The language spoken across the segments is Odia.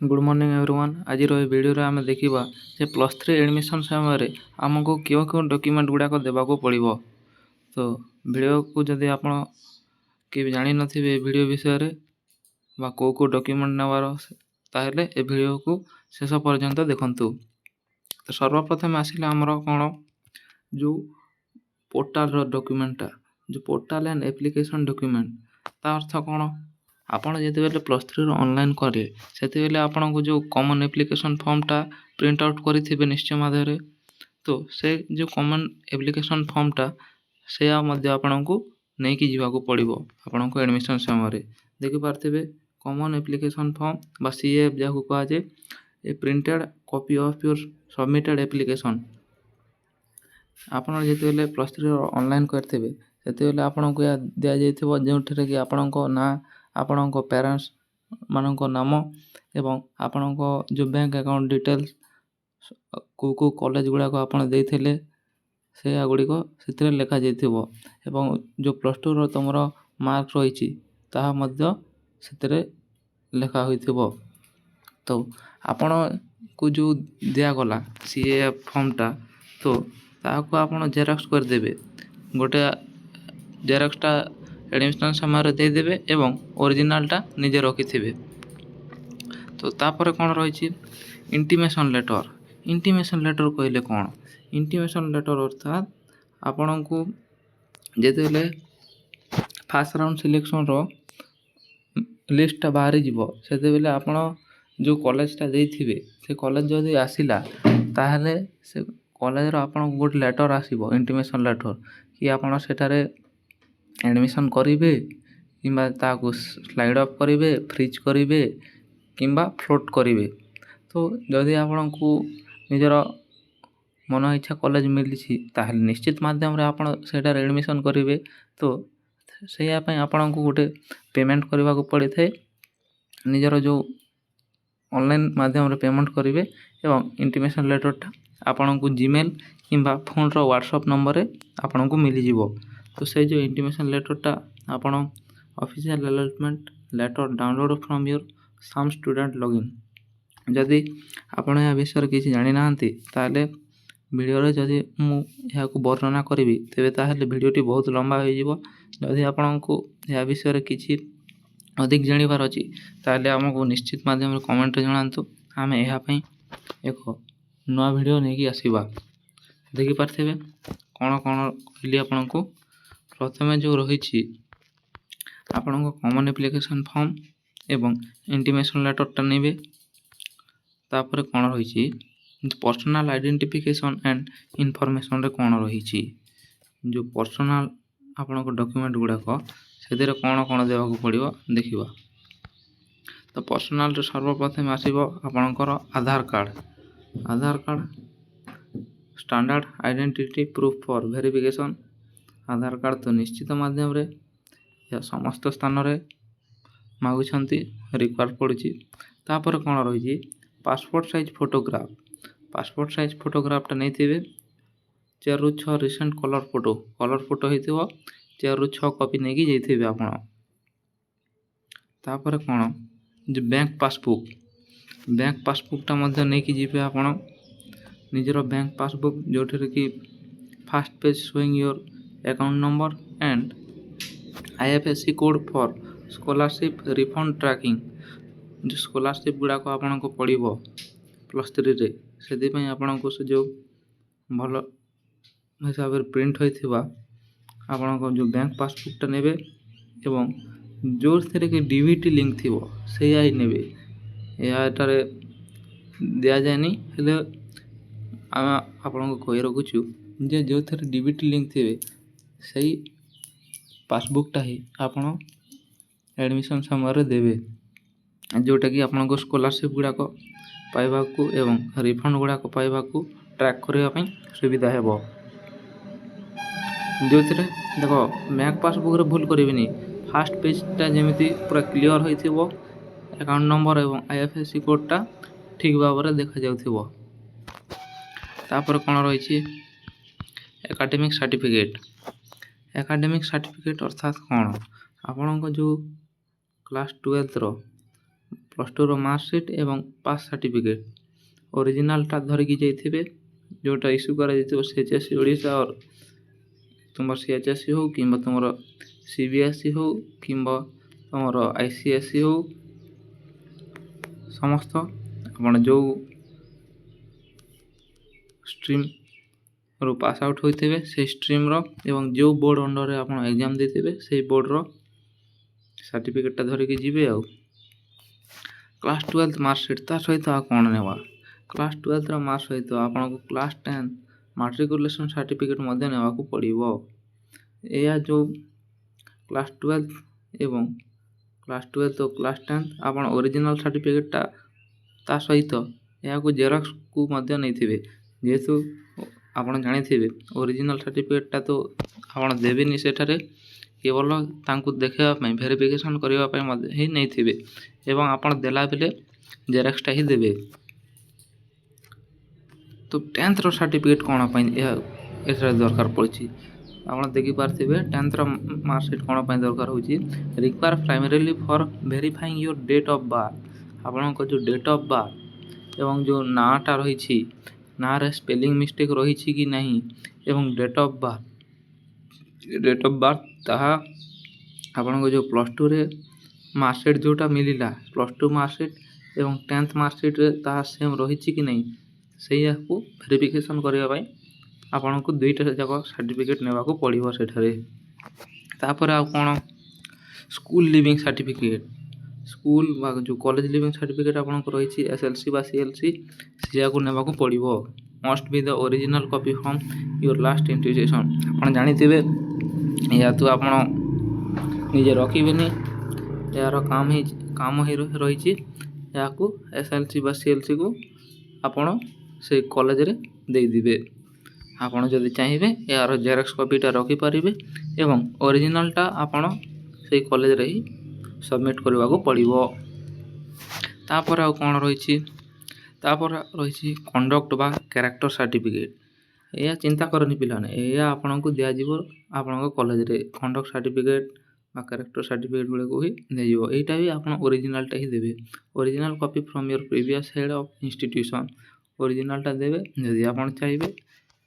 Good morning everyone. आज वीडियो रे आमे देखिबा जे +3 एडमिशन समय आमको क्यों क्यों डॉक्यूमेंट गुड़ाक देवाक पड़ो। तो वीडियो को जदि आपण कि जानी नथिबे वीडियो विषय रे बा को डॉक्यूमेंट नेवार ताहेले ए वीडियो को शेष पर्यंत देखंतु। तो सर्वप्रथम आसिला हमर कोन जो पोर्टल रो डॉक्यूमेंटा जो पोर्टल एंड एप्लिकेशन डॉक्यूमेंट ता अर्थ कोन आपण जेते बेले +3 रो ऑनलाइन करे सेते बेले आपण को जो कॉमन एप्लिकेशन फॉर्मटा प्रिंट आउट करिथिबे निश्चय माध्यम तो से जो कॉमन एप्लिकेशन फॉर्मटा से मध्य आपण को नहीं कि जीवा को पड़िबो। आपण को एडमिशन समय देखि पारथिबे कॉमन एप्लिकेशन फॉर्म बा सीएफ जाको कहा जे a printed copy of your submitted application आपण जेते बेले +3 ऑनलाइन करथिबे सेते बेले आपण को या दिया जाइथिबो जेउठरे कि आपण को ना आपण को पेरेंट्स मान नाम एवं आपण को जो बैंक अकाउंट डिटेल्स को कॉलेज गुड़ाक आपण देइथिले से गुड़िक से लिखा जाइथिबो एवं जो +2 रो तमर मार्क रही ताहा मध्य से लिखा होइथिबो। तो आपण को जो दिया गला सीए फॉर्मटा तो ताको आपण जेरॉक्स कर देबे गोटे जेरॉक्सटा एडमिशन समय दे देबे एवं ओरिजिनलटा निजे रखिथिबे। तो तापर कौन रही इंटीमेशन लेटर कहले कौन इंटीमेशन लेटर अर्थात आपण को जेते बेले फर्स्ट राउंड सिलेक्शन रो लिस्टटा बाहरी जीवो सेते बेले आपण जो कॉलेजटा देइथिबे से कॉलेज जदि आसिला ताहले से कॉलेज रो आपण गुड लेटर आसीबो इंटीमेशन लेटर कि आपण सेटारे एडमिशन करिवे किंबा ताको स्लाइड अप करिवे फ्रीज करिवे किंबा फ्लोट करिवे। तो जदि आपण को निजर मन इच्छा कॉलेज मिली ताहले निश्चित माध्यम रे आपण सेटार एडमिशन करिवे। तो सेया पय आपण को गोटे पेमेंट करबा को पड़ी थे निजर जो ऑनलाइन माध्यम रे पेमेंट करिवे एवं इंटीमेशन लेटरटा आपण को जीमेल किंबा फोन रो व्हाट्सएप नंबर रे आपण को मिली जिवो। तो से जो इंटीमेशन लेटरटा आपण official allotment letter download from your SAMS student login जदि आपण या विषय किसी जानि नाहंती ताले वीडियो रे जदि मु या को वर्णना करिवि तेबे ताहले वीडियोटी बहुत लंबा होई जिवो। जदि आपण को या विषय रे किछि अधिक जानिबार अछि ताले हमको निश्चित माध्यम रे कमेंट रे जणांतु आमे एहा पई एक नवा वीडियो नेकी आसीबा। देखि पारथिबे कोन कोन कहली आपण को प्रथमे जो रहिछि आपण को कॉमन एप्लिकेशन फॉर्म एवं इंटीमेशन लेटरटा नेबे तापर कोन रहिछि पर्सनल आइडेंटिफिकेशन एंड इनफॉरमेशन रे कोन रहिछि जो पर्सनल आपण को डॉक्यूमेंट गुड़ाक से कोन कोन देवा को पड़िबो देखिबा। तो पर्सनल रे सर्वप्रथम आसीबो आपणकर Aadhaar card standard identity proof for verification Aadhaar card तो निश्चित माध्यम रे या समस्त स्थान रे मागुछंती रिक्वायर पड़ुछि। तापर कोन रहिछि पासपोर्ट साइज फोटोग्राफटा नै थिबे 4 रु 6 रिसेंट कलर फोटो हेतिबो 4 रु 6 कॉपी नै कि जैथिबे आपण। तापर कोन जे बैंक पासबुकटा मध्ये नै कि जिबे आपण निजर बैंक पासबुक जोठरे कि first page showing your account number and IFSC code for scholarship refund tracking जो स्कॉलरशिप गुड़ाक आपण को पड़िबो +3 रे सेदि पय आपण को से जो भलो हिसाब रे प्रिंट होइथिबा आपण को जो बैंक पासबुकटा नेबे एवं जो थरे के डीबीटी लिंक थिबो से आई नेबे याटारे दिया जायनी हेले आपण को कहि रखुछु जे जो थरे डीबीटी लिंक थिबे सही पासबुकटा ही आपण एडमिशन समय रे देबे जोटा कि आपण को स्कॉलरशिप गुड़ाक पाइबा को एवं रिफंड गुड़ाक पाइबा को ट्रैक करबा पई सुविधा हेबो। जो थरे देखो बैंक पासबुक रे भूल करिवेनी फर्स्ट पेजटा जेमिति पूरा क्लियर होइथिबो अकाउंट नंबर एवं आईएफएससी कोडटा ठीक भाबरे देखा जाउथिबो। तापर कोन रहिछि एकेडमिक सर्टिफिकेट अर्थात कोन आपण को जो क्लास 12 रो +2 ର ମାର୍କସିଟ୍ ଏବଂ ପାସ୍ ସାର୍ଟିଫିକେଟ୍ ଓରିଜିନାଲଟା ଧରିକି ଯାଇଥିବେ, ଯେଉଁଟା ଇସ୍ୟୁ କରାଯାଇଥିବ CHSE ଓଡ଼ିଶା ତୁମର CHSE ହଉ କିମ୍ବା ତୁମର CBSE ହଉ କିମ୍ବା ତୁମର ICSE ହଉ, ସମସ୍ତ ଆପଣ ଯେଉଁ ଷ୍ଟ୍ରିମ୍ରୁ ପାସ୍ ଆଉଟ୍ ହୋଇଥିବେ ସେଇ ଷ୍ଟ୍ରିମ୍ର ଏବଂ ଯେଉଁ ବୋର୍ଡ଼ ଅଣ୍ଡରରେ ଆପଣ ଏକ୍ଜାମ୍ ଦେଇଥିବେ ସେଇ ବୋର୍ଡ଼ର ସାର୍ଟିଫିକେଟ୍ଟା ଧରିକି ଯିବେ। ଆଉ କ୍ଲାସ୍ 12 ମାର୍କସିଟ୍ ତା ସହିତ ଆଉ କ'ଣ ନେବା? କ୍ଲାସ୍ 12ର ମାର୍କ ସହିତ ଆପଣଙ୍କୁ କ୍ଲାସ୍ 10 ମାଟ୍ରିକୁଲେସନ୍ ସାର୍ଟିଫିକେଟ୍ ମଧ୍ୟ ନେବାକୁ ପଡ଼ିବ। ଏହା ଯେଉଁ କ୍ଲାସ୍ 12 ଏବଂ କ୍ଲାସ୍ 12 ଓ କ୍ଲାସ୍ 10 ଆପଣ ଓରିଜିନାଲ୍ ସାର୍ଟିଫିକେଟ୍ଟା ତା ସହିତ ଏହାକୁ ଜେରକ୍ସକୁ ମଧ୍ୟ ନେଇଥିବେ। ଯେହେତୁ ଆପଣ ଜାଣିଥିବେ ଓରିଜିନାଲ୍ ସାର୍ଟିଫିକେଟ୍ଟା ତ ଆପଣ ଦେବେନି ସେଠାରେ, କେବଳ ତାଙ୍କୁ ଦେଖାଇବା ପାଇଁ ଭେରିଫିକେସନ୍ କରିବା ପାଇଁ ମଧ୍ୟ ହିଁ ନେଇଥିବେ ଏବଂ ଆପଣ ଦେଲା ବେଳେ ଜେରକ୍ସଟା ହିଁ ଦେବେ। ତ 10th ସାର୍ଟିଫିକେଟ୍ କ'ଣ ପାଇଁ ଏଠାରେ ଦରକାର ପଡ଼ିଛି? ଆପଣ ଦେଖିପାରୁଥିବେ 10th ମାର୍କସିଟ୍ କ'ଣ ପାଇଁ ଦରକାର ହେଉଛି? Require primarily for verifying your date of birth. ଆପଣଙ୍କ ଯେଉଁ ଡେଟ୍ ଅଫ୍ ବାର୍ଥ ଏବଂ ଯେଉଁ ନାଁଟା ରହିଛି, ନାଁରେ ସ୍ପେଲିଂ ମିଷ୍ଟେକ୍ ରହିଛି କି ନାହିଁ ଏବଂ ଡେଟ୍ ଅଫ୍ ବାର୍ଥ ତାହା ଆପଣଙ୍କ ଯେଉଁ +2ରେ ମାର୍କସିଟ୍ ଯେଉଁଟା ମିଳିଲା, +2 ମାର୍କସିଟ୍ ଏବଂ 10th ମାର୍କସିଟ୍ରେ ତାହା ସେମ୍ ରହିଛି କି ନାହିଁ, ସେଇଆକୁ ଭେରିଫିକେସନ୍ କରିବା ପାଇଁ ଆପଣଙ୍କୁ ଦୁଇଟା ଯାକ ସାର୍ଟିଫିକେଟ୍ ନେବାକୁ ପଡ଼ିବ ସେଠାରେ। ତାପରେ ଆଉ କ'ଣ? ସ୍କୁଲ୍ ଲିଭିଂ ସାର୍ଟିଫିକେଟ୍, ସ୍କୁଲ୍ ବା ଯେଉଁ କଲେଜ ଲିଭିଂ ସାର୍ଟିଫିକେଟ୍ ଆପଣଙ୍କ ରହିଛି SLC ବା CLC, ସେଇଆକୁ ନେବାକୁ ପଡ଼ିବ। Must be the original copy from your last institution. ଆପଣ ଜାଣିଥିବେ ଏହା ତ ଆପଣ ନିଜେ ରଖିବେନି, ଏହାର କାମ ହିଁ ରହିଛି ଏହାକୁ SLC ବା CLCକୁ ଆପଣ ସେଇ କଲେଜରେ ଦେଇଦେବେ। ଆପଣ ଯଦି ଚାହିଁବେ ଏହାର ଜେରକ୍ସ କପିଟା ରଖିପାରିବେ ଏବଂ ଓରିଜିନାଲଟା ଆପଣ ସେଇ କଲେଜରେ ହିଁ ସବମିଟ୍ କରିବାକୁ ପଡ଼ିବ। ତାପରେ ଆଉ କ'ଣ ରହିଛି? ତାପରେ ରହିଛି କଣ୍ଡକ୍ଟ ବା କ୍ୟାରେକ୍ଟର ସାର୍ଟିଫିକେଟ୍। ଏହା ଚିନ୍ତା କରନି ପିଲାମାନେ, ଏହା ଆପଣଙ୍କୁ ଦିଆଯିବ ଆପଣଙ୍କ କଲେଜରେ। କଣ୍ଡକ୍ଟ ସାର୍ଟିଫିକେଟ୍ ବା କ୍ୟାରେକ୍ଟର ସାର୍ଟିଫିକେଟ୍ ଗୁଡ଼ିକୁ ହିଁ ଦିଆଯିବ। ଏଇଟା ବି ଆପଣ ଓରିଜିନାଲଟା ହିଁ ଦେବେ। Original copy from your previous head of institution, ଓରିଜିନାଲଟା ଦେବେ। ଯଦି ଆପଣ ଚାହିଁବେ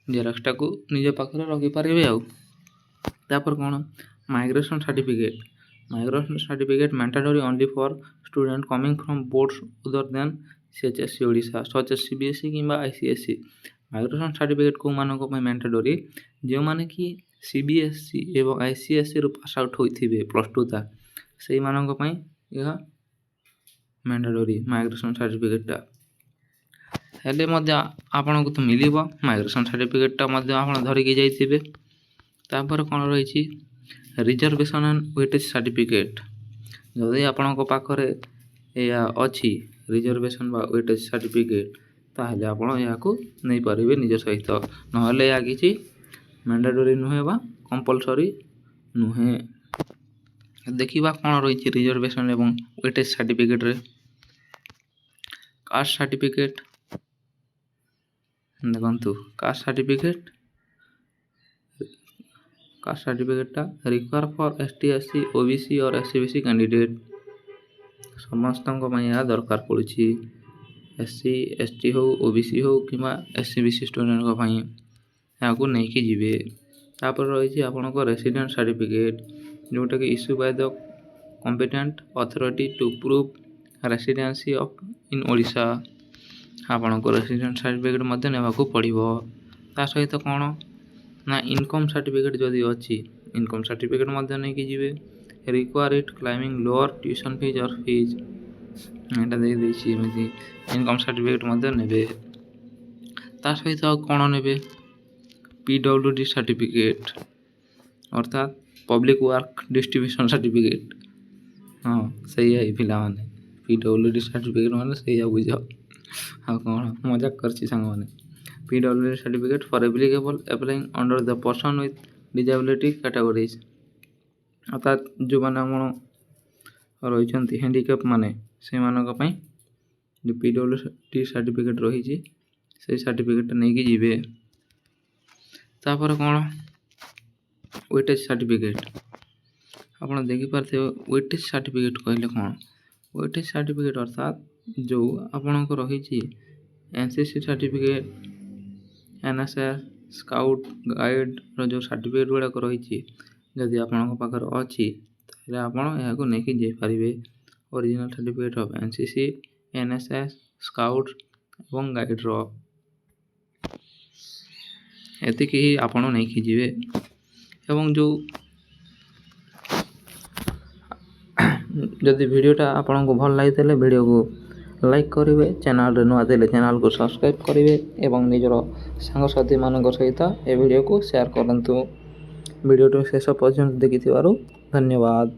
ଜେରକ୍ସଟାକୁ ନିଜ ପାଖରେ ରଖିପାରିବେ। ଆଉ ତାପରେ କ'ଣ? Migration certificate. Migration certificate mandatory only for student coming from boards other than CHSE Odisha such as CBSE କିମ୍ବା ICSE। ମାଇଗ୍ରେସନ୍ ସାର୍ଟିଫିକେଟ୍ କେଉଁମାନଙ୍କ ପାଇଁ ମ୍ୟାଣ୍ଡାଟୋରି? ଯେଉଁମାନେ କି CBSE ଏବଂ ICSEରୁ ପାସ୍ ଆଉଟ୍ ହୋଇଥିବେ +2ଟା, ସେଇମାନଙ୍କ ପାଇଁ ଏହା ମ୍ୟାଣ୍ଡାଟୋରି ମାଇଗ୍ରେସନ୍ ସାର୍ଟିଫିକେଟ୍ଟା। ହେଲେ ମଧ୍ୟ ଆପଣଙ୍କୁ ତ ମିଳିବ ମାଇଗ୍ରେସନ୍ ସାର୍ଟିଫିକେଟ୍ଟା ମଧ୍ୟ ଆପଣ ଧରିକି ଯାଇଥିବେ। ତାପରେ କ'ଣ ରହିଛି? Reservation and weightage certificate. ଯଦି ଆପଣଙ୍କ ପାଖରେ ଏହା ଅଛି ରିଜର୍ଭେସନ୍ ବା ୱେଟେଜ୍ ସାର୍ଟିଫିକେଟ୍, ତାହେଲେ ଆପଣ ଏହାକୁ ନେଇପାରିବେ ନିଜ ସହିତ। ନହେଲେ ଏହା କିଛି ମ୍ୟାଣ୍ଡାଟୋରି ନୁହେଁ ବା କମ୍ପଲସରି ନୁହେଁ। ଦେଖିବା କ'ଣ ରହିଛି ରିଜର୍ଭେସନ୍ ଏବଂ ୱେଟେଜ୍ ସାର୍ଟିଫିକେଟ୍ରେ। କାଷ୍ଟ ସାର୍ଟିଫିକେଟ୍ ଦେଖନ୍ତୁ, କାଷ୍ଟ ସାର୍ଟିଫିକେଟ୍ଟା require for ST SC OBC or SC BC candidate. ସମସ୍ତଙ୍କ ପାଇଁ ଏହା ଦରକାର ପଡ଼ୁଛି। SC ST ହଉ, OBC ହଉ କିମ୍ବା SC BC ଷ୍ଟୁଡେଣ୍ଟଙ୍କ ପାଇଁ ଏହାକୁ ନେଇକି ଯିବେ। ତାପରେ ରହିଛି ଆପଣଙ୍କ ରେସିଡେଣ୍ଟ ସାର୍ଟିଫିକେଟ୍, ଯେଉଁଟାକି issue by the competent authority to prove residency in Odisha. ଆପଣଙ୍କ ରେସିଡେଣ୍ଟ ସାର୍ଟିଫିକେଟ୍ ମଧ୍ୟ ନେବାକୁ ପଡ଼ିବ। ତା ସହିତ କ'ଣ ନା ଇନକମ୍ ସାର୍ଟିଫିକେଟ୍ ଯଦି ଅଛି, ଇନକମ୍ ସାର୍ଟିଫିକେଟ୍ ମଧ୍ୟ ନେଇକି ଯିବେ। ରିକ୍ୱାର ଇଟ୍ କ୍ଲାଇମିଂ ଲୋଅର୍ ଟ୍ୟୁସନ୍ ଫିଜ୍ ଅର୍ ଫିଜ୍, ଏଇଟା ଦେଇଛି ଏମିତି। ଇନକମ୍ ସାର୍ଟିଫିକେଟ୍ ମଧ୍ୟ ନେବେ। ତା ସହିତ ଆଉ କ'ଣ ନେବେ? PWD ସାର୍ଟିଫିକେଟ୍ ଅର୍ଥାତ୍ ପବ୍ଲିକ୍ ୱାର୍କ ଡିଷ୍ଟ୍ରିବ୍ୟୁସନ୍ ସାର୍ଟିଫିକେଟ୍। ହଁ, ସେଇଆ ହିଁ ପିଲାମାନେ, PWD ସାର୍ଟିଫିକେଟ୍ ମାନେ ସେଇଆ ବୁଝ। ଆଉ କ'ଣ ମଜାକ କରିଛି ସାଙ୍ଗମାନେ। PWD certificate for applicable applying under the person with disability categories, ଅର୍ଥାତ୍ ଯେଉଁମାନେ ଆମର ରହିଛନ୍ତି ହ୍ୟାଣ୍ଡିକ୍ୟାପ୍ ମାନେ, ସେମାନଙ୍କ ପାଇଁ ଯେଉଁ PWD ସାର୍ଟିଫିକେଟ୍ ରହିଛି ସେଇ ସାର୍ଟିଫିକେଟ୍ଟା ନେଇକି ଯିବେ। ତାପରେ କ'ଣ? Weightage certificate. ଆପଣ ଦେଖିପାରୁଥିବେ ୱେଟେଜ୍ ସାର୍ଟିଫିକେଟ୍ କହିଲେ କ'ଣ? ୱେଟେଜ୍ ସାର୍ଟିଫିକେଟ୍ ଅର୍ଥାତ୍ ଯେଉଁ ଆପଣଙ୍କ ରହିଛି NCC ସାର୍ଟିଫିକେଟ୍, NSS, ସ୍କାଉଟ୍ ଗାଇଡ଼୍ର ଯେଉଁ ସାର୍ଟିଫିକେଟ୍ ଗୁଡ଼ାକ ରହିଛି, ଯଦି ଆପଣଙ୍କ ପାଖରେ ଅଛି ତାହେଲେ ଆପଣ ଏହାକୁ ନେଇକି ଯାଇପାରିବେ। Original certificate of NCC, NSS, scout ଏବଂ ଗାଇଡ଼୍ର ଏତିକି ହିଁ ଆପଣ ନେଇକି ଯିବେ। ଏବଂ ଯେଉଁ ଯଦି ଭିଡ଼ିଓଟା ଆପଣଙ୍କୁ ଭଲ ଲାଗିଥିଲେ ଭିଡ଼ିଓକୁ ଲାଇକ୍ କରିବେ, ଚ୍ୟାନେଲ୍ରେ ନୂଆ ଥିଲେ ଚ୍ୟାନେଲ୍କୁ ସବସ୍କ୍ରାଇବ୍ କରିବେ ଏବଂ ନିଜର ସାଙ୍ଗସାଥିମାନଙ୍କ ସହିତ ଏ ଭିଡ଼ିଓକୁ ସେୟାର କରନ୍ତୁ। ଭିଡ଼ିଓଟି ଶେଷ ପର୍ଯ୍ୟନ୍ତ ଦେଖିଥିବାରୁ ଧନ୍ୟବାଦ।